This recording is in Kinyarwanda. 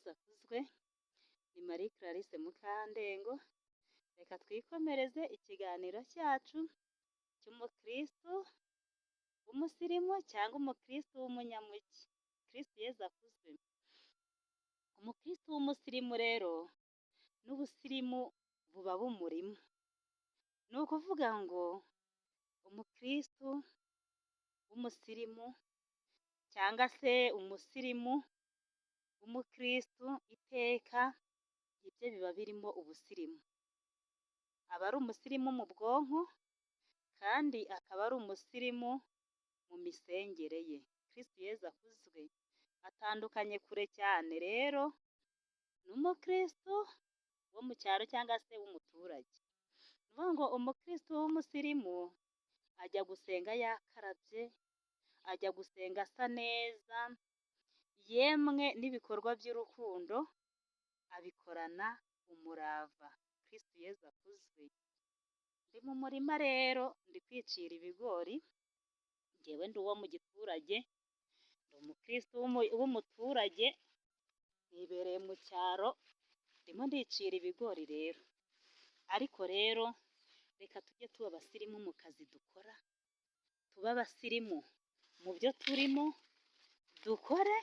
Yesu akuzwe. Ni Marie Clarisse Mukandengo. Reka twikomereze ikiganiro cyacu cy'umukristo w'umusirimu cyangwa umukristo w'umunyamugi. Kristo Yesu akuzwe. Umukristo w'umusirimu rero n'ubusirimu buba bumurimo. Ni ukuvuga ngo umukristo w'umusirimu cyangwa se umusirimu w'umukristo iteka ibyo biba birimo ubusirimu. Aba ari umusirimu mu bwonko kandi akaba ari umusirimu mu misengere ye. Kristo Yesu akuzwe. Atandukanye kure cyane rero n'umukristo wo mu cyaro cyangwa se w'umuturage. Ni ukuvuga ngo umukristo w'umusirimu ajya gusenga yakarabye, ajya gusenga asa neza, yemwe n'ibikorwa by'urukundo abikorana umurava. Kristo Yesu akuzwe. Ndi mu murima rero ndi kwicira ibigori, njyewe ndi uwo mu giturage, ndi umukristo w'umuturage, nibereye mu cyaro, ndimo ndicira ibigori rero. Ariko rero reka tujye tuba abasirimu mu kazi dukora, tuba abasirimu mu byo turimo, dukore